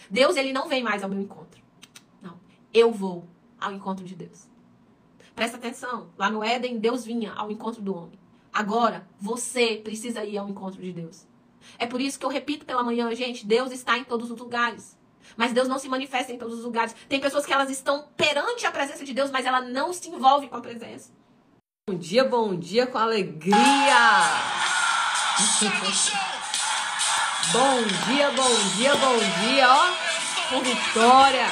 Deus, ele não vem mais ao meu encontro. Não, eu vou ao encontro de Deus. Presta atenção, lá no Éden, Deus vinha ao encontro do homem. Agora, você precisa ir ao encontro de Deus. É por isso que eu repito pela manhã, gente, Deus está em todos os lugares. Mas Deus não se manifesta em todos os lugares. Tem pessoas que elas estão perante a presença de Deus, mas ela não se envolve com a presença. Bom dia com alegria. Bom dia, ó. Com vitória,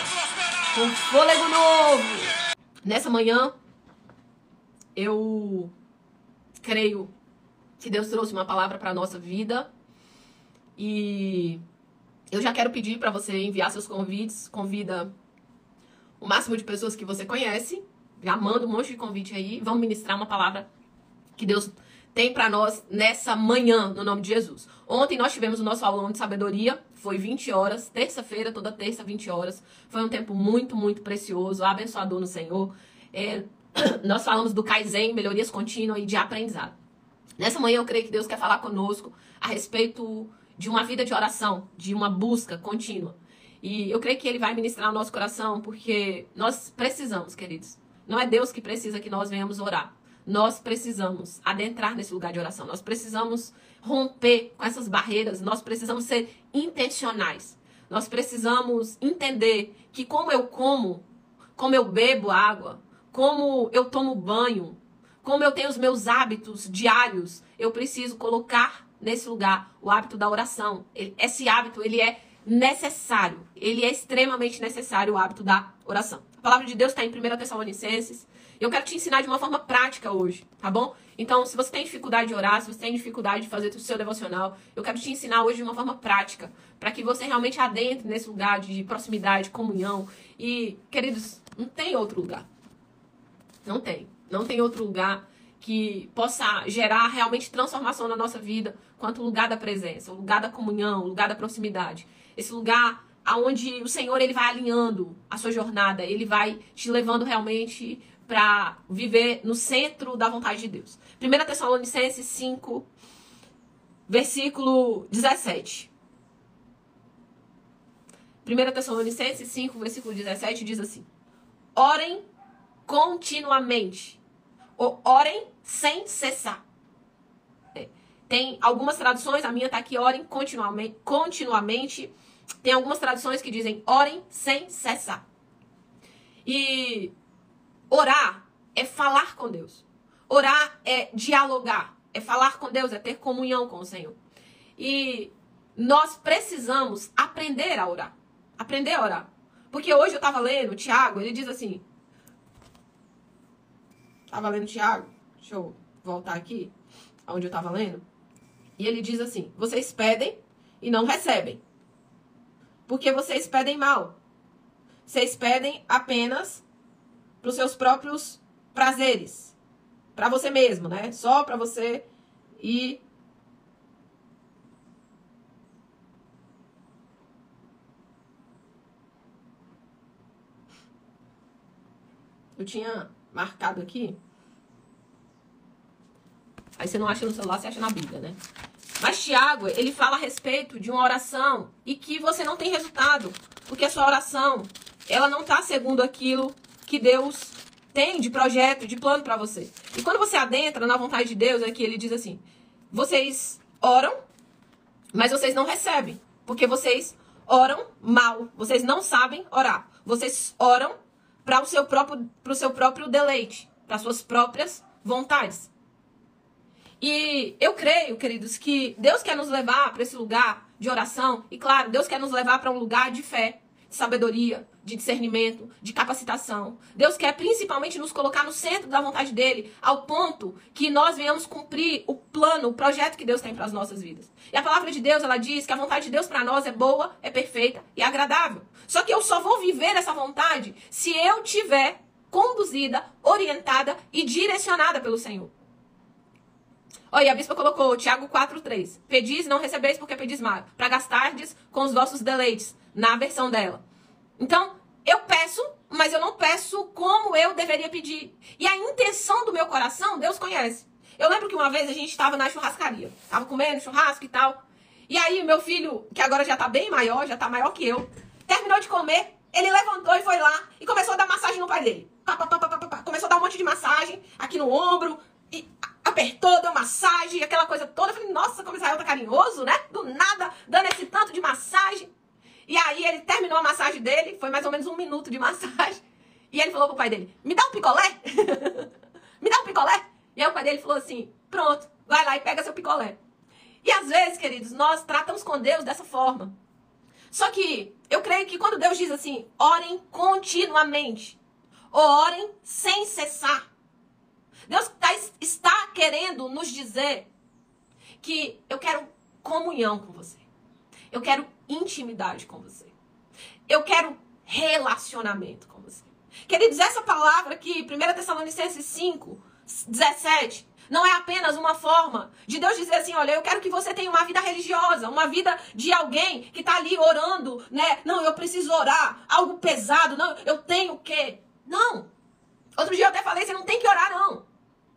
com fôlego novo. Nessa manhã, eu creio que Deus trouxe uma palavra para a nossa vida. E eu já quero pedir para você enviar seus convites. Convida o máximo de pessoas que você conhece. Já manda um monte de convite aí. Vamos ministrar uma palavra que Deus tem para nós nessa manhã, no nome de Jesus. Ontem nós tivemos o nosso aulão de sabedoria. Foi 20 horas, terça-feira, toda terça, 20 horas. Foi um tempo muito, muito precioso, abençoador no Senhor. Nós falamos do Kaizen, melhorias contínuas e de aprendizado. Nessa manhã eu creio que Deus quer falar conosco a respeito de uma vida de oração, de uma busca contínua. E eu creio que Ele vai ministrar no nosso coração, porque nós precisamos, queridos. Não é Deus que precisa que nós venhamos orar. Nós precisamos adentrar nesse lugar de oração. Nós precisamos romper com essas barreiras. Nós precisamos ser intencionais. Nós precisamos entender que como eu bebo água, como eu tomo banho, como eu tenho os meus hábitos diários, eu preciso colocar nesse lugar o hábito da oração. Esse hábito, ele é necessário. Ele é extremamente necessário, o hábito da oração. A palavra de Deus está em 1 Tessalonicenses. Eu quero te ensinar de uma forma prática hoje, tá bom? Então, se você tem dificuldade de orar, se você tem dificuldade de fazer o seu devocional, eu quero te ensinar hoje de uma forma prática, para que você realmente adentre nesse lugar de proximidade, comunhão. E, queridos, não tem outro lugar. Não tem outro lugar que possa gerar realmente transformação na nossa vida, quanto o lugar da presença, o lugar da comunhão, o lugar da proximidade. Esse lugar onde o Senhor, ele vai alinhando a sua jornada, ele vai te levando realmente para viver no centro da vontade de Deus. 1 Tessalonicenses 5, versículo 17. 1 Tessalonicenses 5, versículo 17 diz assim: orem continuamente, ou orem sem cessar. Tem algumas traduções, a minha está aqui, orem continuamente. Tem algumas traduções que dizem orem sem cessar. E orar é falar com Deus. Orar é dialogar, é falar com Deus, é ter comunhão com o Senhor. E nós precisamos aprender a orar. Aprender a orar. Porque hoje eu estava lendo o Tiago, ele diz assim... Estava lendo Tiago, deixa eu voltar aqui, onde eu estava lendo. E ele diz assim: vocês pedem e não recebem, porque vocês pedem mal. Vocês pedem apenas para os seus próprios prazeres, para você mesmo, né? Só para você ir... Eu tinha marcado aqui. Aí você não acha no celular, você acha na Bíblia, né? Mas Tiago, ele fala a respeito de uma oração e que você não tem resultado, porque a sua oração, ela não está segundo aquilo que Deus tem de projeto, de plano para você. E quando você adentra na vontade de Deus, aqui ele diz assim: vocês oram, mas vocês não recebem, porque vocês oram mal, vocês não sabem orar. Vocês oram para o seu próprio deleite, para suas próprias vontades. E eu creio, queridos, que Deus quer nos levar para esse lugar de oração. E claro, Deus quer nos levar para um lugar de fé, de sabedoria, de discernimento, de capacitação. Deus quer principalmente nos colocar no centro da vontade dele, ao ponto que nós venhamos cumprir o plano, o projeto que Deus tem para as nossas vidas. E a palavra de Deus, ela diz que a vontade de Deus para nós é boa, é perfeita e agradável. Só que eu só vou viver essa vontade se eu tiver conduzida, orientada e direcionada pelo Senhor. Olha, a bispa colocou Tiago 4:3. Pedis e não recebeis porque pedis mal, para gastardes com os vossos deleites, na versão dela. Então, eu peço, mas eu não peço como eu deveria pedir. E a intenção do meu coração, Deus conhece. Eu lembro que uma vez a gente estava na churrascaria. Estava comendo churrasco e tal. E aí o meu filho, que agora já está bem maior, já está maior que eu, terminou de comer, ele levantou e foi lá e começou a dar massagem no pai dele. Começou a dar um monte de massagem aqui no ombro, e apertou, deu massagem, aquela coisa toda. Eu falei, nossa, como Israel tá carinhoso, né? Do nada, dando esse tanto de massagem. E aí ele terminou a massagem dele, foi mais ou menos 1 minuto de massagem. E ele falou pro pai dele, me dá um picolé? Me dá um picolé? E aí o pai dele falou assim, pronto, vai lá e pega seu picolé. E às vezes, queridos, nós tratamos com Deus dessa forma. Só que eu creio que quando Deus diz assim, orem continuamente, ou orem sem cessar, Deus está querendo nos dizer que eu quero comunhão com você. Eu quero intimidade com você. Eu quero relacionamento com você. Queridos, essa palavra aqui, 1 Tessalonicenses 5, 17, não é apenas uma forma de Deus dizer assim, olha, eu quero que você tenha uma vida religiosa, uma vida de alguém que está ali orando, né? Não, eu preciso orar, algo pesado, não, eu tenho que... Não. Outro dia eu até falei, você não tem que orar, não.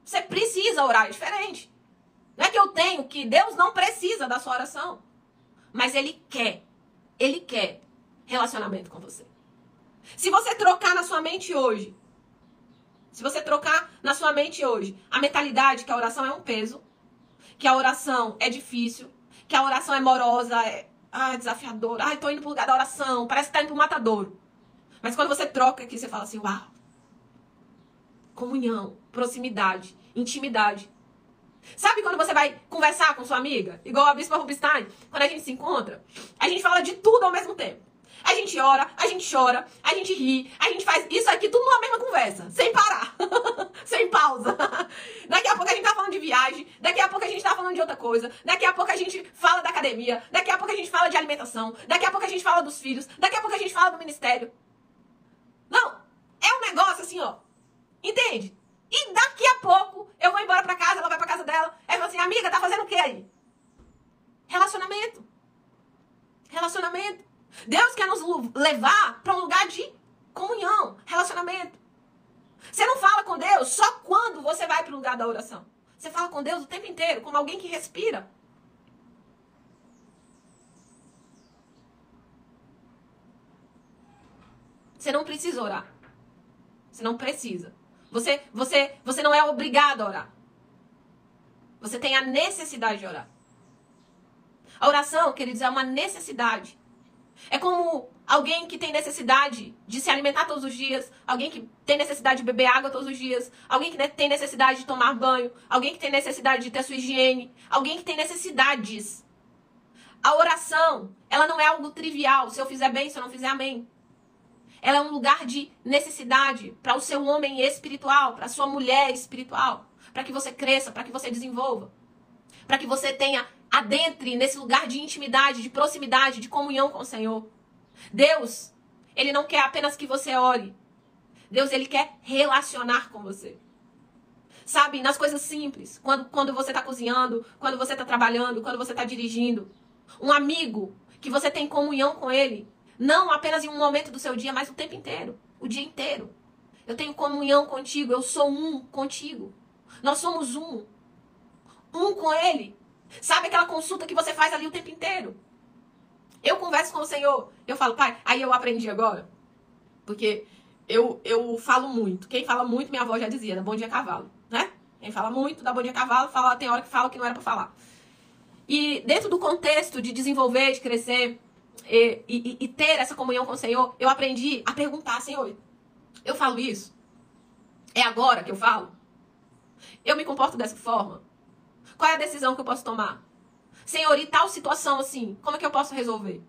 Você precisa orar, é diferente. Não é que eu tenho que, Deus não precisa da sua oração. Mas Ele quer relacionamento com você. Se você trocar na sua mente hoje, a mentalidade que a oração é um peso, que a oração é difícil, que a oração é morosa, é desafiadora, tô indo pro lugar da oração, parece que tá indo pro matadouro. Mas quando você troca aqui, você fala assim, uau, comunhão, proximidade, intimidade. Sabe quando você vai conversar com sua amiga? Igual a Bispa Rubinstein, quando a gente se encontra, a gente fala de tudo ao mesmo tempo. A gente ora, a gente chora, a gente ri, a gente faz isso aqui tudo numa mesma conversa, sem parar, sem pausa. Daqui a pouco a gente tá falando de viagem, daqui a pouco a gente tá falando de outra coisa, daqui a pouco a gente fala da academia, daqui a pouco a gente fala de alimentação, daqui a pouco a gente fala dos filhos, daqui a pouco a gente fala do ministério. Não, é um negócio assim, ó, entende? E daqui a pouco eu vou embora pra casa, ela vai pra casa dela, ela fala assim, amiga, tá fazendo o que aí? Relacionamento. Deus quer nos levar para um lugar de comunhão, relacionamento. Você não fala com Deus só quando você vai para o lugar da oração. Você fala com Deus o tempo inteiro, como alguém que respira. Você não precisa orar. Você não precisa. Você não é obrigado a orar. Você tem a necessidade de orar. A oração, queridos, é uma necessidade. É como alguém que tem necessidade de se alimentar todos os dias, alguém que tem necessidade de beber água todos os dias, alguém que tem necessidade de tomar banho, alguém que tem necessidade de ter sua higiene, alguém que tem necessidades. A oração, ela não é algo trivial, se eu fizer bem, se eu não fizer, amém. Ela é um lugar de necessidade para o seu homem espiritual, para a sua mulher espiritual, para que você cresça, para que você desenvolva, para que você tenha adentre nesse lugar de intimidade, de proximidade, de comunhão com o Senhor. Deus, Ele não quer apenas que você ore. Deus, Ele quer relacionar com você. Sabe, nas coisas simples. Quando você está cozinhando, quando você está trabalhando, quando você está dirigindo. Um amigo que você tem comunhão com ele. Não apenas em um momento do seu dia, mas o tempo inteiro. O dia inteiro. Eu tenho comunhão contigo, eu sou um contigo. Nós somos um. Um com Ele. Sabe aquela consulta que você faz ali o tempo inteiro? Eu converso com o Senhor, eu falo, pai, aí eu aprendi agora, porque eu falo muito. Quem fala muito, minha avó já dizia, dá bom dia cavalo, né? Quem fala muito, dá bom dia cavalo, tem hora que fala que não era pra falar. E dentro do contexto de desenvolver, de crescer e ter essa comunhão com o Senhor, eu aprendi a perguntar, Senhor, eu falo isso? É agora que eu falo? Eu me comporto dessa forma? Qual é a decisão que eu posso tomar? Senhor, e tal situação assim, como é que eu posso resolver?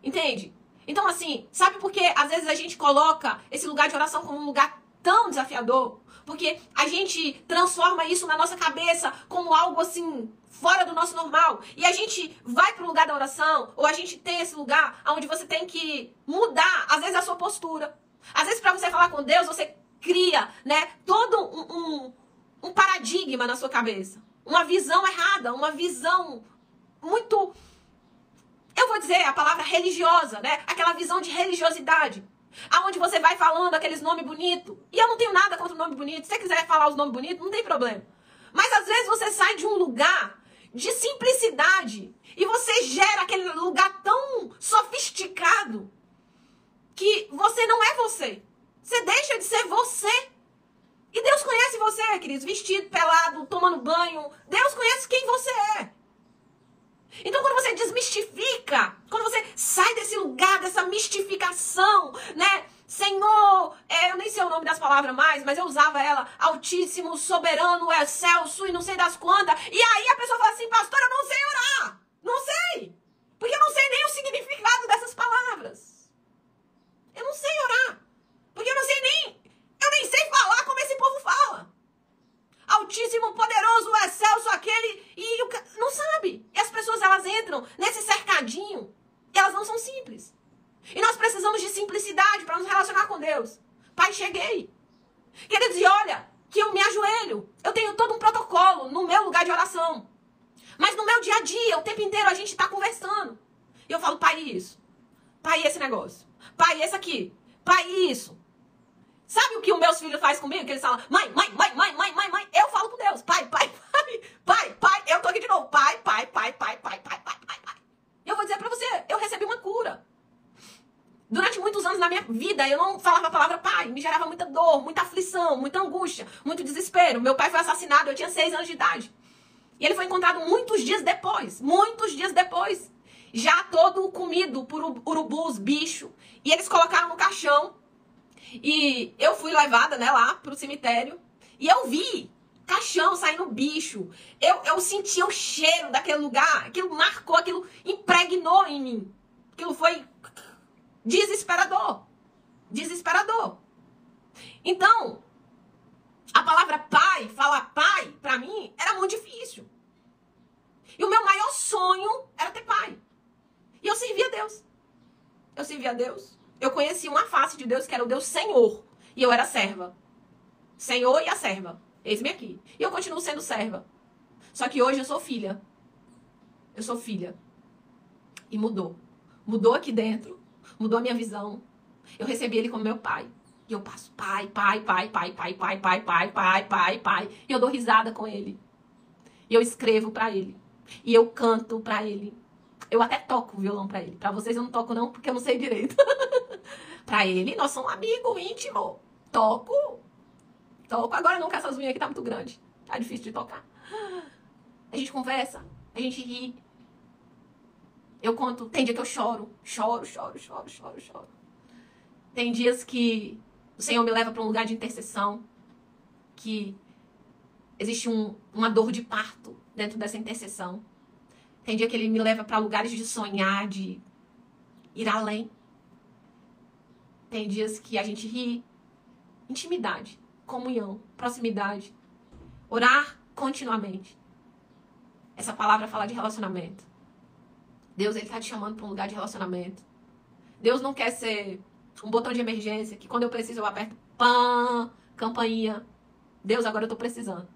Entende? Então assim, sabe por que às vezes a gente coloca esse lugar de oração como um lugar tão desafiador? Porque a gente transforma isso na nossa cabeça como algo assim, fora do nosso normal. E a gente vai para o lugar da oração, ou a gente tem esse lugar onde você tem que mudar, às vezes, a sua postura. Às vezes, para você falar com Deus, você cria, né, todo um paradigma na sua cabeça. Uma visão errada, uma visão muito, eu vou dizer a palavra religiosa, né? Aquela visão de religiosidade. Aonde você vai falando aqueles nomes bonitos. E eu não tenho nada contra o nome bonito. Se você quiser falar os nomes bonitos, não tem problema. Mas às vezes você sai de um lugar de simplicidade. E você gera aquele lugar tão sofisticado você não é você. Você deixa de ser você. E Deus conhece você, queridos, vestido, pelado, tomando banho. Deus conhece quem você é. Então, quando você desmistifica, quando você sai desse lugar, dessa mistificação, né? Senhor, eu nem sei o nome das palavras mais, mas eu usava ela, Altíssimo, Soberano, Excelso e não sei das quantas. E aí a pessoa fala assim, pastor, eu não sei orar. Não sei. Porque eu não sei nem o significado dessas palavras. Eu não sei orar. Porque eu nem sei falar como esse povo fala. Altíssimo, poderoso, excelso, aquele, não sabe. E as pessoas, elas entram nesse cercadinho e elas não são simples. E nós precisamos de simplicidade para nos relacionar com Deus. Pai, cheguei. Queridos, e olha, que eu me ajoelho. Eu tenho todo um protocolo no meu lugar de oração. Mas no meu dia a dia, o tempo inteiro, a gente está conversando. E eu falo, pai, isso. Pai, esse negócio. Pai, esse aqui. Pai, isso. Sabe o que os meus filhos fazem comigo? Que eles falam, mãe. Eu falo com Deus, pai. Eu tô aqui de novo, pai. Eu vou dizer pra você, eu recebi uma cura. Durante muitos anos na minha vida, eu não falava a palavra pai. Me gerava muita dor, muita aflição, muita angústia, muito desespero. Meu pai foi assassinado, eu tinha 6 anos de idade. E ele foi encontrado muitos dias depois. Já todo comido por urubus, bicho. E eles colocaram no caixão. E eu fui levada, né, lá pro cemitério. E eu vi caixão saindo bicho. Eu senti o cheiro daquele lugar. Aquilo marcou, aquilo impregnou em mim. Aquilo foi desesperador. Então, a palavra pai, falar pai, pra mim, era muito difícil. E o meu maior sonho era ter pai. E eu servia a Deus. Eu conhecia uma face de Deus que era o Deus Senhor. E eu era serva. Senhor e a serva. Eis-me aqui. E eu continuo sendo serva. Só que hoje eu sou filha. E mudou. Mudou aqui dentro. Mudou a minha visão. Eu recebi ele como meu pai. E eu passo pai. E eu dou risada com ele. E eu escrevo pra ele. E eu canto pra ele. Eu até toco o violão pra ele. Pra vocês eu não toco não, porque eu não sei direito. Pra ele, nós somos amigos íntimos. Toco. Agora não, que essas unhas aqui tá muito grande. Tá difícil de tocar. A gente conversa. A gente ri. Eu conto. Tem dia que eu choro. Choro. Tem dias que o Senhor me leva pra um lugar de intercessão. Que existe uma dor de parto dentro dessa intercessão. Tem dia que ele me leva para lugares de sonhar, de ir além. Tem dias que a gente ri. Intimidade, comunhão, proximidade. Orar continuamente. Essa palavra fala de relacionamento. Deus, ele tá te chamando para um lugar de relacionamento. Deus não quer ser um botão de emergência que quando eu preciso eu aperto, pam, campainha. Deus, agora eu tô precisando.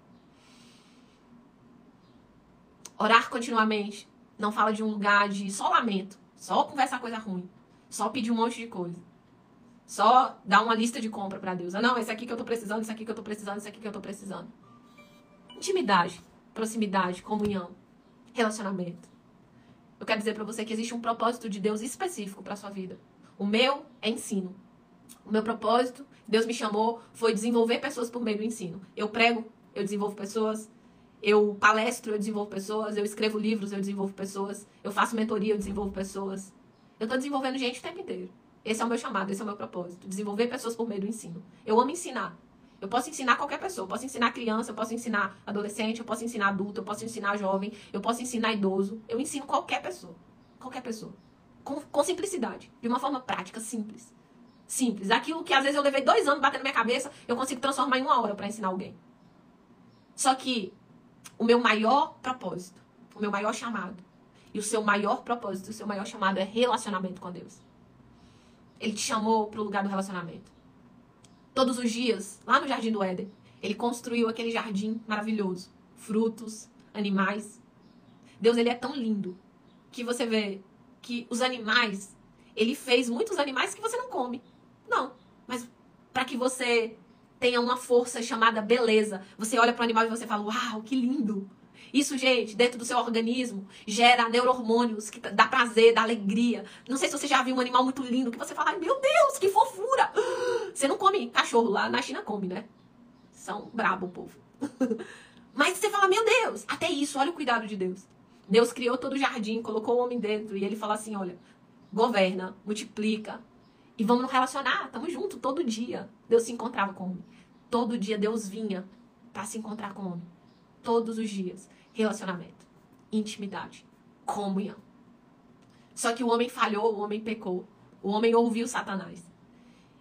Orar continuamente não fala de um lugar de só lamento, só conversar coisa ruim, só pedir um monte de coisa, só dar uma lista de compra pra Deus. Não, esse aqui que eu tô precisando, esse aqui que eu tô precisando, esse aqui que eu tô precisando. Intimidade, proximidade, comunhão, relacionamento. Eu quero dizer pra você que existe um propósito de Deus específico pra sua vida. O meu é ensino. O meu propósito, Deus me chamou, foi desenvolver pessoas por meio do ensino. Eu prego, eu desenvolvo pessoas. Eu palestro, eu desenvolvo pessoas. Eu escrevo livros, eu desenvolvo pessoas. Eu faço mentoria, eu desenvolvo pessoas. Eu tô desenvolvendo gente o tempo inteiro. Esse é o meu chamado, esse é o meu propósito. Desenvolver pessoas por meio do ensino. Eu amo ensinar. Eu posso ensinar qualquer pessoa. Eu posso ensinar criança, eu posso ensinar adolescente, eu posso ensinar adulto, eu posso ensinar jovem, eu posso ensinar idoso. Eu ensino qualquer pessoa. Qualquer pessoa. Com simplicidade. De uma forma prática, simples. Simples. Aquilo que às vezes eu levei 2 anos batendo na minha cabeça, eu consigo transformar em 1 hora para ensinar alguém. Só que o meu maior propósito, o meu maior chamado, e o seu maior propósito, o seu maior chamado é relacionamento com Deus. Ele te chamou para o lugar do relacionamento. Todos os dias, lá no Jardim do Éden, ele construiu aquele jardim maravilhoso. Frutos, animais. Deus, ele é tão lindo que você vê que os animais, ele fez muitos animais que você não come. Não, mas para que você tenha uma força chamada beleza. Você olha para o animal e você fala, uau, que lindo. Isso, gente, dentro do seu organismo, gera neurohormônios que dá prazer, dá alegria. Não sei se você já viu um animal muito lindo que você fala, ai, meu Deus, que fofura. Você não come cachorro lá, na China come, né? São brabo o povo. Mas você fala, meu Deus, até isso, olha o cuidado de Deus. Deus criou todo o jardim, colocou o homem dentro e ele fala assim, olha, governa, multiplica e vamos nos relacionar, tamo junto todo dia. Deus se encontrava com o homem. Todo dia Deus vinha para se encontrar com o homem. Todos os dias. Relacionamento, intimidade, comunhão. Só que o homem falhou, o homem pecou. O homem ouviu Satanás.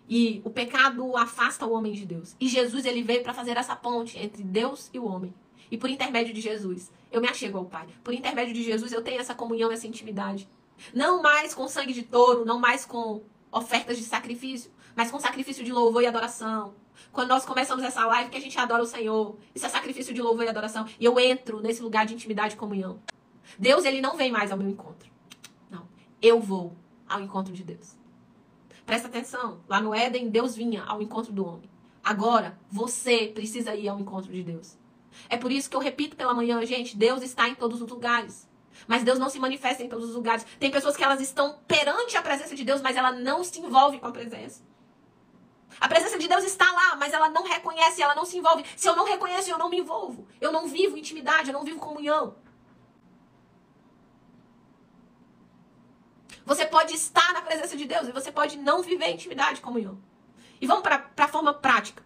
E o pecado afasta o homem de Deus. E Jesus, ele veio para fazer essa ponte entre Deus e o homem. E por intermédio de Jesus, eu me achego ao Pai. Por intermédio de Jesus, eu tenho essa comunhão, essa intimidade. Não mais com sangue de touro, não mais com ofertas de sacrifício, mas com sacrifício de louvor e adoração. Quando nós começamos essa live, que a gente adora o Senhor. Isso é sacrifício de louvor e adoração. E eu entro nesse lugar de intimidade e comunhão. Deus, ele não vem mais ao meu encontro. Não. Eu vou ao encontro de Deus. Presta atenção. Lá no Éden, Deus vinha ao encontro do homem. Agora, você precisa ir ao encontro de Deus. É por isso que eu repito pela manhã, gente, Deus está em todos os lugares. Mas Deus não se manifesta em todos os lugares. Tem pessoas que elas estão perante a presença de Deus, mas ela não se envolve com a presença. A presença de Deus está lá, mas ela não reconhece, ela não se envolve. Se eu não reconheço, eu não me envolvo. Eu não vivo intimidade, eu não vivo comunhão. Você pode estar na presença de Deus e você pode não viver intimidade e comunhão. E vamos para a forma prática.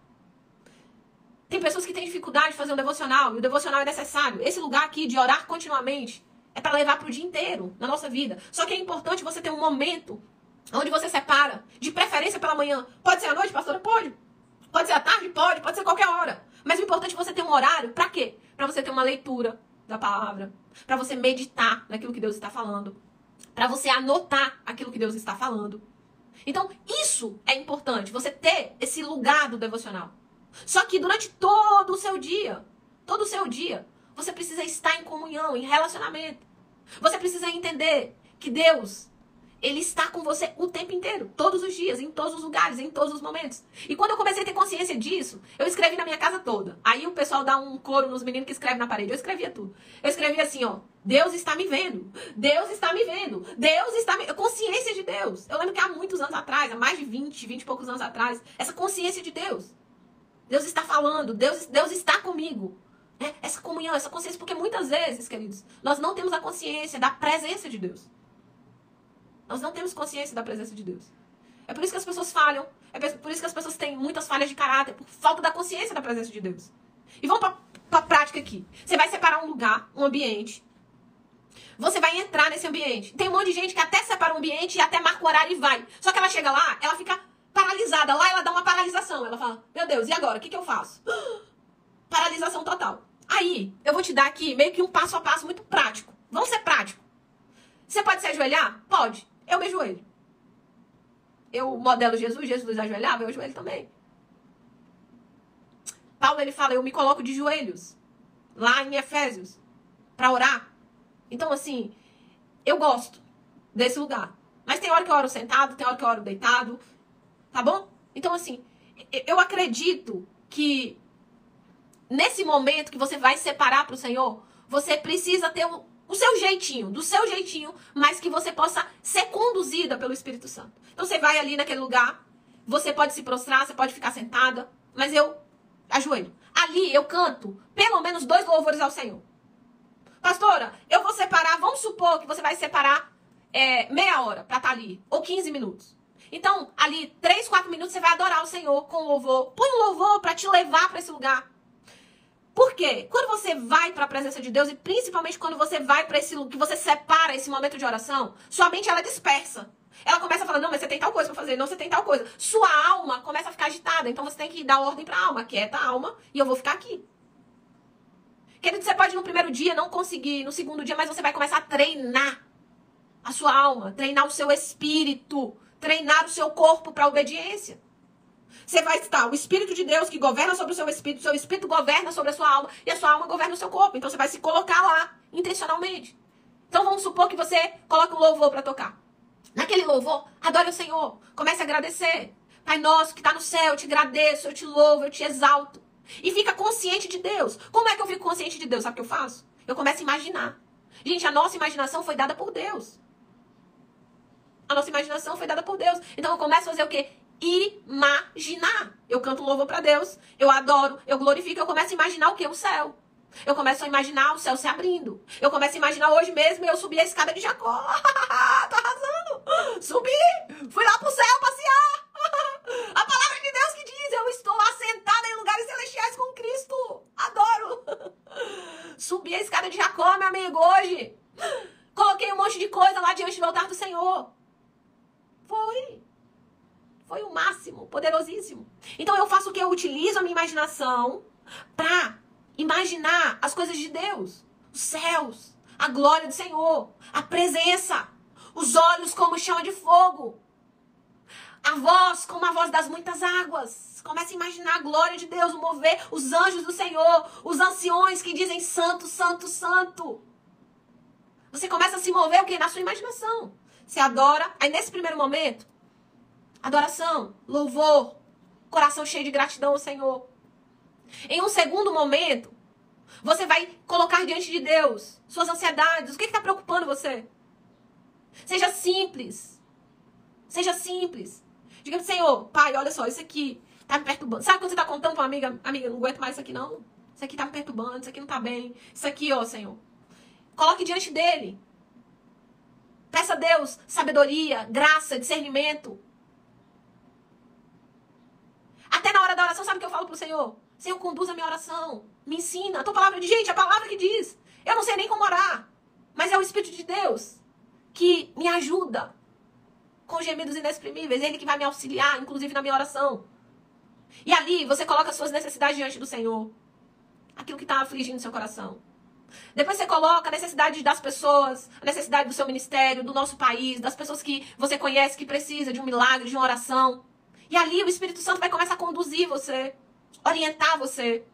Tem pessoas que têm dificuldade de fazer um devocional, e o devocional é necessário. Esse lugar aqui de orar continuamente é para levar para o dia inteiro na nossa vida. Só que é importante você ter um momento onde você separa, de preferência pela manhã. Pode ser à noite, pastora? Pode. Pode ser à tarde? Pode. Pode ser qualquer hora. Mas o importante é você ter um horário. Para quê? Para você ter uma leitura da palavra. Para você meditar naquilo que Deus está falando. Para você anotar aquilo que Deus está falando. Então, isso é importante. Você ter esse lugar do devocional. Só que durante todo o seu dia, você precisa estar em comunhão, em relacionamento. Você precisa entender que Deus, ele está com você o tempo inteiro, todos os dias, em todos os lugares, em todos os momentos. E quando eu comecei a ter consciência disso, eu escrevi na minha casa toda. Aí o pessoal dá um coro nos meninos que escrevem na parede. Eu escrevia tudo. Eu escrevia assim, ó, Deus está me vendo. Deus está me vendo. Deus está me... Consciência de Deus. Eu lembro que há muitos anos atrás, há mais de 20 e poucos anos atrás, essa consciência de Deus. Deus está falando, Deus está comigo. Essa comunhão, essa consciência, porque muitas vezes, queridos, nós não temos a consciência da presença de Deus. Nós não temos consciência da presença de Deus. É por isso que as pessoas falham, é por isso que as pessoas têm muitas falhas de caráter, por falta da consciência da presença de Deus. E vamos para a prática aqui. Você vai separar um lugar, um ambiente. Você vai entrar nesse ambiente. Tem um monte de gente que até separa um ambiente e até marca o horário e vai. Só que ela chega lá, ela fica paralisada. Lá ela dá uma paralisação. Ela fala, meu Deus, e agora? O que eu faço? Paralisação total. Aí, eu vou te dar aqui meio que um passo a passo muito prático. Vamos ser prático. Você pode se ajoelhar? Pode. Eu me ajoelho. Eu modelo Jesus, Jesus ajoelhava, eu ajoelho também. Paulo, ele fala, eu me coloco de joelhos. Lá em Efésios. Pra orar. Então, assim, eu gosto desse lugar. Mas tem hora que eu oro sentado, tem hora que eu oro deitado. Tá bom? Então, assim, eu acredito que nesse momento que você vai separar pro Senhor, você precisa ter o seu jeitinho, do seu jeitinho, mas que você possa ser conduzida pelo Espírito Santo. Então, você vai ali naquele lugar, você pode se prostrar, você pode ficar sentada, mas eu ajoelho. Ali eu canto pelo menos 2 louvores ao Senhor. Pastora, eu vou separar, vamos supor que você vai separar meia hora pra estar ali, ou 15 minutos. Então, ali, 3, 4 minutos, você vai adorar o Senhor com louvor. Põe um louvor pra te levar pra esse lugar. Por quê? Quando você vai para a presença de Deus, e principalmente quando você vai para esse lugar, que você separa esse momento de oração, sua mente, ela dispersa. Ela começa a falar, não, mas você tem tal coisa para fazer, não, você tem tal coisa. Sua alma começa a ficar agitada, então você tem que dar ordem para a alma, quieta a alma, e eu vou ficar aqui. Querido, você pode no primeiro dia não conseguir, no segundo dia, mas você vai começar a treinar a sua alma, treinar o seu espírito, treinar o seu corpo para a obediência. Você vai estar o Espírito de Deus que governa sobre o seu espírito governa sobre a sua alma, e a sua alma governa o seu corpo. Então você vai se colocar lá, intencionalmente. Então vamos supor que você coloca um louvor para tocar. Naquele louvor, adore o Senhor, comece a agradecer. Pai nosso que está no céu, eu te agradeço, eu te louvo, eu te exalto. E fica consciente de Deus. Como é que eu fico consciente de Deus? Sabe o que eu faço? Eu começo a imaginar. Gente, a nossa imaginação foi dada por Deus. A nossa imaginação foi dada por Deus. Então eu começo a fazer o quê? Imaginar. Eu canto louvor para Deus, eu adoro, eu glorifico, eu começo a imaginar o quê? O céu. Eu começo a imaginar o céu se abrindo. Eu começo a imaginar hoje mesmo eu subir a escada de Jacó. Tô arrasando. Subi. Fui lá pro céu passear. A palavra de Deus que diz, eu estou assentada em lugares celestiais com Cristo. Adoro. Subi a escada de Jacó, meu amigo, hoje. Coloquei um monte de coisa lá diante do altar do Senhor. Foi o máximo, poderosíssimo. Então eu faço o quê? Eu utilizo a minha imaginação pra imaginar as coisas de Deus. Os céus, a glória do Senhor, a presença, os olhos como chama de fogo, a voz como a voz das muitas águas. Começa a imaginar a glória de Deus, o mover, os anjos do Senhor, os anciões que dizem santo, santo, santo. Você começa a se mover o quê? Na sua imaginação. Você adora, aí nesse primeiro momento, adoração, louvor, coração cheio de gratidão ao Senhor. Em um segundo momento, você vai colocar diante de Deus suas ansiedades. O que está preocupando você? Seja simples. Seja simples. Diga pro Senhor, Pai, olha só, isso aqui tá me perturbando. Sabe quando você tá contando pra uma amiga, amiga, não aguento mais isso aqui não? Isso aqui tá me perturbando, isso aqui não tá bem. Isso aqui, ó, Senhor. Coloque diante dele. Peça a Deus sabedoria, graça, discernimento. Até na hora da oração, sabe o que eu falo pro Senhor? Senhor, conduz a minha oração. Me ensina. A tua palavra de gente, a palavra que diz. Eu não sei nem como orar. Mas é o Espírito de Deus que me ajuda com gemidos inexprimíveis. Ele que vai me auxiliar, inclusive na minha oração. E ali você coloca as suas necessidades diante do Senhor. Aquilo que está afligindo seu coração. Depois você coloca a necessidade das pessoas, a necessidade do seu ministério, do nosso país, das pessoas que você conhece que precisa de um milagre, de uma oração. E ali o Espírito Santo vai começar a conduzir você, orientar você.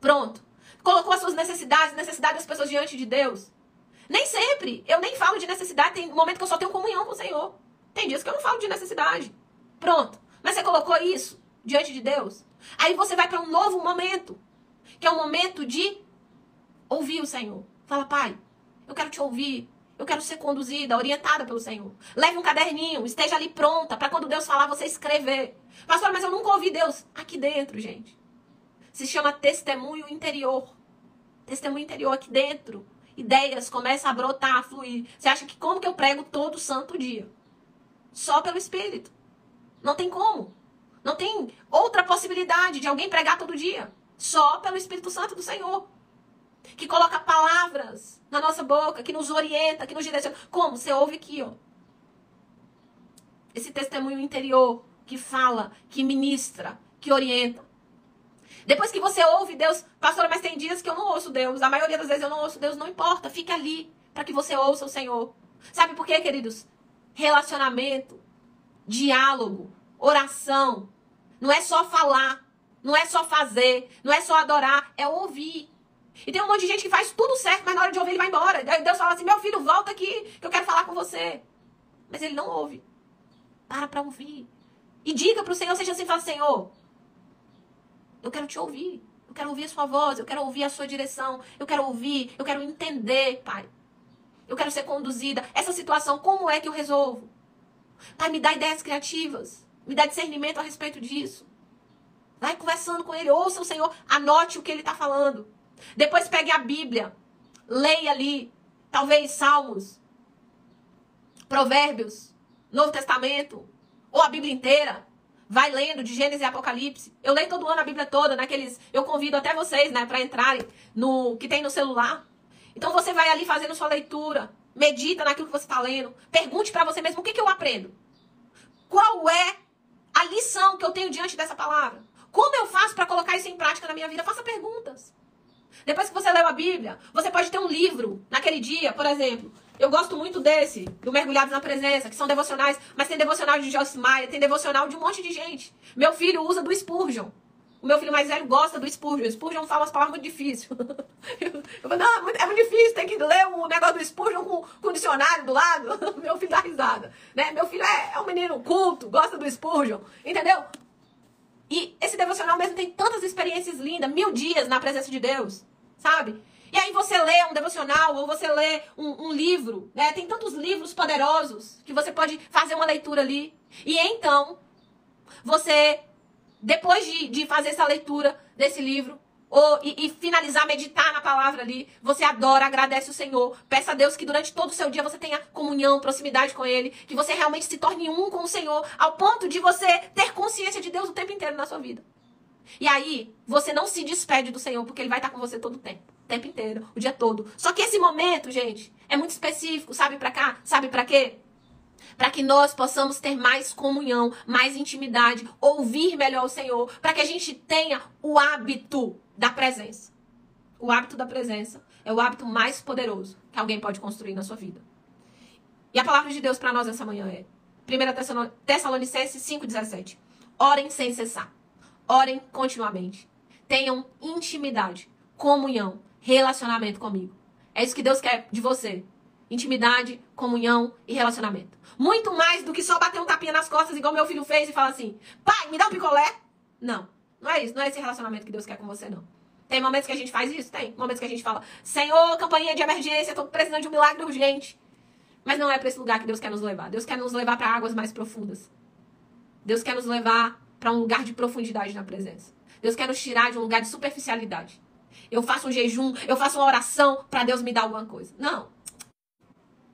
Pronto. Colocou as suas necessidades, necessidade das pessoas diante de Deus. Nem sempre. Eu nem falo de necessidade. Tem momento que eu só tenho comunhão com o Senhor. Tem dias que eu não falo de necessidade. Pronto. Mas você colocou isso diante de Deus. Aí você vai para um novo momento. Que é o momento de ouvir o Senhor. Fala, Pai, eu quero te ouvir. Eu quero ser conduzida, orientada pelo Senhor. Leve um caderninho, esteja ali pronta para quando Deus falar, você escrever. Pastor, mas eu nunca ouvi Deus. Aqui dentro, gente. Se chama testemunho interior. Testemunho interior aqui dentro. Ideias começam a brotar, a fluir. Você acha que como que eu prego todo santo dia? Só pelo Espírito. Não tem como. Não tem outra possibilidade de alguém pregar todo dia. Só pelo Espírito Santo do Senhor. Que coloca palavras na nossa boca, que nos orienta, que nos direciona. Como? Você ouve aqui, ó. Esse testemunho interior que fala, que ministra, que orienta. Depois que você ouve Deus, pastora, mas tem dias que eu não ouço Deus. A maioria das vezes eu não ouço Deus, não importa. Fique ali para que você ouça o Senhor. Sabe por quê, queridos? Relacionamento, diálogo, oração. Não é só falar, não é só fazer, não é só adorar, é ouvir. E tem um monte de gente que faz tudo certo, mas na hora de ouvir ele vai embora. Aí Deus fala assim, meu filho, volta aqui, que eu quero falar com você. Mas ele não ouve. Para ouvir. E diga para o Senhor, seja assim, fala, Senhor, eu quero te ouvir. Eu quero ouvir a sua voz, eu quero ouvir a sua direção. Eu quero ouvir, eu quero entender, Pai. Eu quero ser conduzida. Essa situação, como é que eu resolvo? Pai, me dá ideias criativas. Me dá discernimento a respeito disso. Vai conversando com ele, ouça o Senhor, anote o que ele está falando. Depois pegue a Bíblia, leia ali, talvez Salmos, Provérbios, Novo Testamento, ou a Bíblia inteira. Vai lendo de Gênesis e Apocalipse. Eu leio todo ano a Bíblia toda, naqueles. Eu convido até vocês, né, para entrarem no que tem no celular. Então você vai ali fazendo sua leitura, medita naquilo que você está lendo, pergunte para você mesmo o que eu aprendo. Qual é a lição que eu tenho diante dessa palavra? Como eu faço para colocar isso em prática na minha vida? Faça perguntas. Depois que você leu a Bíblia, você pode ter um livro naquele dia, por exemplo. Eu gosto muito desse, do Mergulhados na Presença, que são devocionais, mas tem devocional de Joyce Meyer, tem devocional de um monte de gente. Meu filho usa do Spurgeon. O meu filho mais velho gosta do Spurgeon. O Spurgeon fala umas palavras muito difíceis. Eu falo, não, é muito difícil, tem que ler o negócio do Spurgeon com o dicionário do lado. Meu filho dá risada. Né? Meu filho é um menino culto, gosta do Spurgeon, entendeu? E esse devocional mesmo tem tantas experiências lindas, 1000 dias na presença de Deus, sabe? E aí você lê um devocional ou você lê um livro, né? Tem tantos livros poderosos que você pode fazer uma leitura ali. E então, você, depois de fazer essa leitura desse livro, e finalizar, meditar na palavra ali, você adora, agradece o Senhor, peça a Deus que durante todo o seu dia você tenha comunhão, proximidade com Ele, que você realmente se torne um com o Senhor, ao ponto de você ter consciência de Deus o tempo inteiro na sua vida. E aí, você não se despede do Senhor, porque Ele vai estar com você todo o tempo inteiro, o dia todo. Só que esse momento, gente, é muito específico, sabe pra cá? Sabe pra quê? Para que nós possamos ter mais comunhão, mais intimidade, ouvir melhor o Senhor, para que a gente tenha o hábito da presença. O hábito da presença é o hábito mais poderoso que alguém pode construir na sua vida. E a palavra de Deus para nós essa manhã é 1 Tessalonicenses 5,17. Orem sem cessar. Orem continuamente. Tenham intimidade, comunhão, relacionamento comigo. É isso que Deus quer de você. Intimidade, comunhão e relacionamento. Muito mais do que só bater um tapinha nas costas, igual meu filho fez e falar assim: pai, me dá um picolé? Não, não é isso. Não é esse relacionamento que Deus quer com você, não. Tem momentos que a gente faz isso? Tem. Momentos que a gente fala: Senhor, campainha de emergência, tô precisando de um milagre urgente. Mas não é para esse lugar que Deus quer nos levar. Deus quer nos levar para águas mais profundas. Deus quer nos levar para um lugar de profundidade na presença. Deus quer nos tirar de um lugar de superficialidade. Eu faço um jejum, eu faço uma oração para Deus me dar alguma coisa. Não.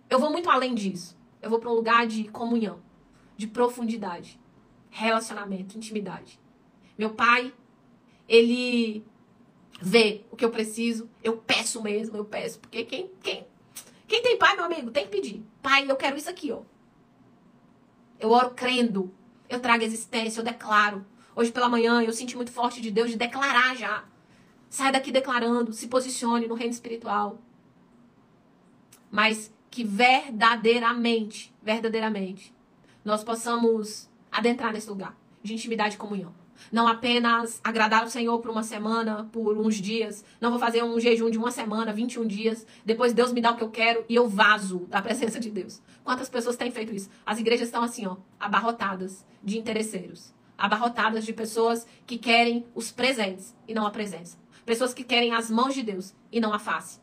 Eu vou muito além disso. Eu vou para um lugar de comunhão, de profundidade, relacionamento, intimidade. Meu pai, ele vê o que eu preciso, eu peço mesmo, eu peço. Porque quem tem pai, meu amigo, tem que pedir. Pai, eu quero isso aqui, ó. Eu oro crendo, eu trago existência, eu declaro. Hoje pela manhã eu senti muito forte de Deus de declarar já. Sai daqui declarando, se posicione no reino espiritual. Mas que verdadeiramente, nós possamos adentrar nesse lugar de intimidade e comunhão. Não apenas agradar o Senhor por uma semana, por uns dias. Não vou fazer um jejum de uma semana, 21 dias. Depois Deus me dá o que eu quero e eu vazo da presença de Deus. Quantas pessoas têm feito isso? As igrejas estão assim, ó, abarrotadas de interesseiros. Abarrotadas de pessoas que querem os presentes e não a presença. Pessoas que querem as mãos de Deus e não a face.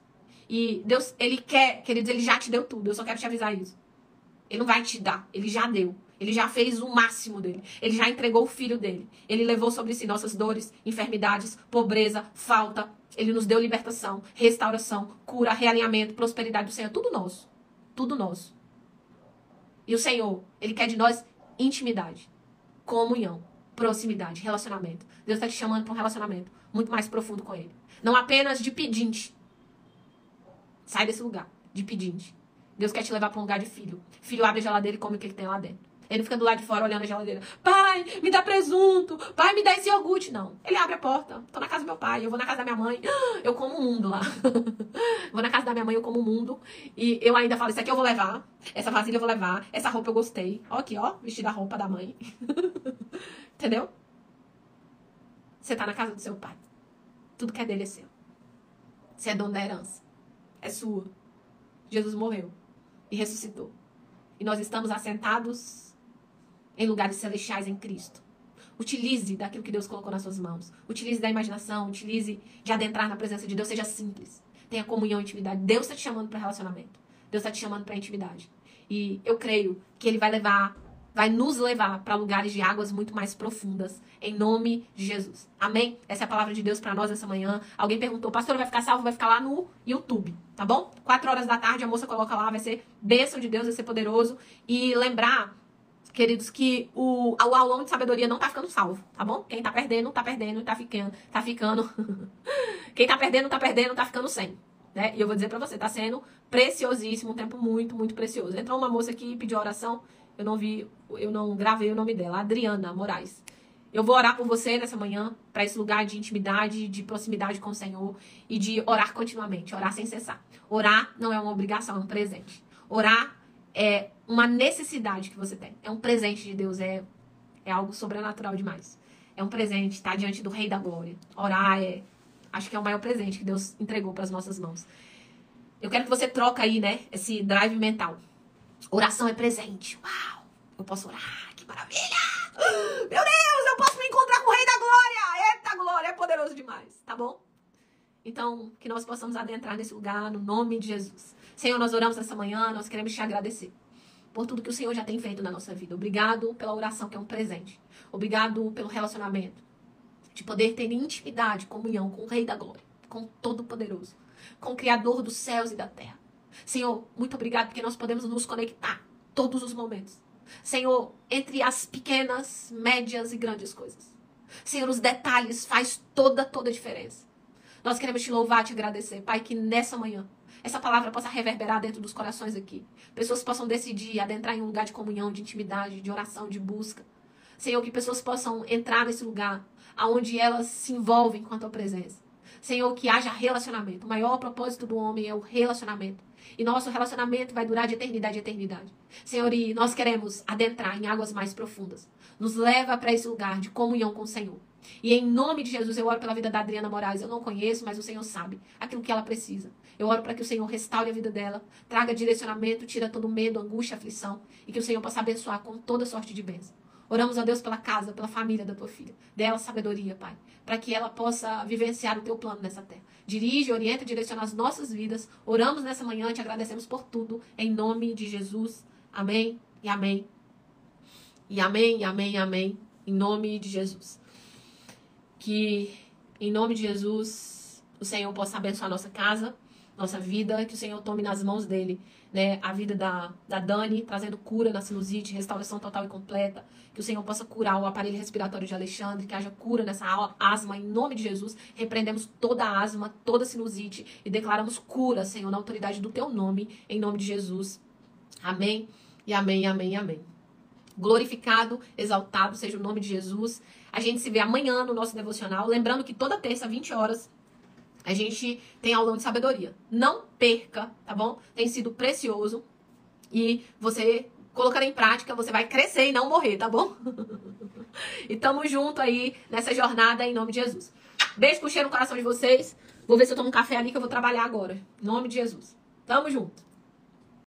E Deus, Ele quer, queridos, Ele já te deu tudo. Eu só quero te avisar isso. Ele não vai te dar, Ele já deu. Ele já fez o máximo dele. Ele já entregou o filho dele. Ele levou sobre si nossas dores, enfermidades, pobreza, falta. Ele nos deu libertação, restauração, cura, realinhamento, prosperidade do Senhor. Tudo nosso. Tudo nosso. E o Senhor, Ele quer de nós intimidade, comunhão, proximidade, relacionamento. Deus está te chamando para um relacionamento muito mais profundo com Ele. Não apenas de pedinte. Sai desse lugar de pedinte. Deus quer te levar para um lugar de filho. Filho abre a geladeira e come o que tem lá dentro. Ele não fica do lado de fora olhando a geladeira. Pai, me dá presunto. Pai, me dá esse iogurte. Não. Ele abre a porta. Tô na casa do meu pai. Eu vou na casa da minha mãe. Eu como o mundo lá. Vou na casa da minha mãe, eu como o mundo. E eu ainda falo, isso aqui eu vou levar. Essa vasilha eu vou levar. Essa roupa eu gostei. Ó aqui, ó. Vestido a roupa da mãe. Entendeu? Você tá na casa do seu pai. Tudo que é dele é seu. Você é dono da herança. É sua. Jesus morreu e ressuscitou. E nós estamos assentados em lugares celestiais em Cristo. Utilize daquilo que Deus colocou nas suas mãos. Utilize da imaginação, utilize de adentrar na presença de Deus. Seja simples. Tenha comunhão e intimidade. Deus está te chamando para relacionamento. Deus está te chamando para intimidade. E eu creio que Ele vai nos levar para lugares de águas muito mais profundas, em nome de Jesus. Amém? Essa é a palavra de Deus para nós essa manhã. Alguém perguntou, pastor, vai ficar salvo? Vai ficar lá no YouTube, tá bom? 4 horas da tarde, a moça coloca lá, vai ser bênção de Deus, vai ser poderoso. E lembrar, queridos, que o aulão de sabedoria não tá ficando salvo, tá bom? Quem tá perdendo, tá perdendo, tá ficando. Quem tá perdendo, tá ficando sem. Né? E eu vou dizer pra você, tá sendo preciosíssimo, um tempo muito, muito precioso. Entrou uma moça aqui e pediu oração. Eu não gravei o nome dela, Adriana Moraes. Eu vou orar por você nessa manhã, para esse lugar de intimidade, de proximidade com o Senhor e de orar continuamente, orar sem cessar. Orar não é uma obrigação, é um presente. Orar é uma necessidade que você tem. É um presente de Deus, é algo sobrenatural demais. É um presente, estar diante do Rei da Glória. Orar acho que é o maior presente que Deus entregou para as nossas mãos. Eu quero que você troque aí, né, esse drive mental. Oração é presente. Uau! Eu posso orar. Que maravilha! Meu Deus! Eu posso me encontrar com o Rei da Glória! Eita glória! É poderoso demais. Tá bom? Então, que nós possamos adentrar nesse lugar no nome de Jesus. Senhor, nós oramos essa manhã, nós queremos te agradecer por tudo que o Senhor já tem feito na nossa vida. Obrigado pela oração, que é um presente. Obrigado pelo relacionamento, de poder ter intimidade, comunhão com o Rei da Glória, com o Todo-Poderoso, com o Criador dos céus e da terra. Senhor, muito obrigado porque nós podemos nos conectar todos os momentos. Senhor, entre as pequenas, médias e grandes coisas. Senhor, os detalhes faz toda a diferença. Nós queremos te louvar, te agradecer, Pai, que nessa manhã essa palavra possa reverberar dentro dos corações aqui. Pessoas possam decidir adentrar em um lugar de comunhão, de intimidade, de oração, de busca. Senhor, que pessoas possam entrar nesse lugar onde elas se envolvem com a tua presença. Senhor, que haja relacionamento. O maior propósito do homem é o relacionamento. E nosso relacionamento vai durar de eternidade a eternidade. Senhor, e nós queremos adentrar em águas mais profundas. Nos leva para esse lugar de comunhão com o Senhor. E em nome de Jesus, eu oro pela vida da Adriana Moraes. Eu não conheço, mas o Senhor sabe aquilo que ela precisa. Eu oro para que o Senhor restaure a vida dela, traga direcionamento, tira todo medo, angústia, aflição, e que o Senhor possa abençoar com toda sorte de bênção. Oramos a Deus pela casa, pela família da tua filha. Dê ela sabedoria, Pai, para que ela possa vivenciar o teu plano nessa terra. Dirige, orienta, direciona as nossas vidas. Oramos nessa manhã, te agradecemos por tudo, em nome de Jesus. Amém e amém. E amém, e amém, e amém, em nome de Jesus. Que, em nome de Jesus, o Senhor possa abençoar a nossa casa, nossa vida, que o Senhor tome nas mãos dele, né, a vida da Dani, trazendo cura na sinusite, restauração total e completa, que o Senhor possa curar o aparelho respiratório de Alexandre, que haja cura nessa asma, em nome de Jesus. Repreendemos toda a asma, toda a sinusite e declaramos cura, Senhor, na autoridade do teu nome, em nome de Jesus. Amém, e amém, e amém, e amém. Glorificado, exaltado seja o nome de Jesus. A gente se vê amanhã no nosso devocional, lembrando que toda terça, 20 horas, a gente tem aulão de sabedoria. Não perca, tá bom? Tem sido precioso. E você, colocando em prática, você vai crescer e não morrer, tá bom? E tamo junto aí nessa jornada em nome de Jesus. Beijo com cheiro no coração de vocês. Vou ver se eu tomo um café ali que eu vou trabalhar agora. Em nome de Jesus. Tamo junto.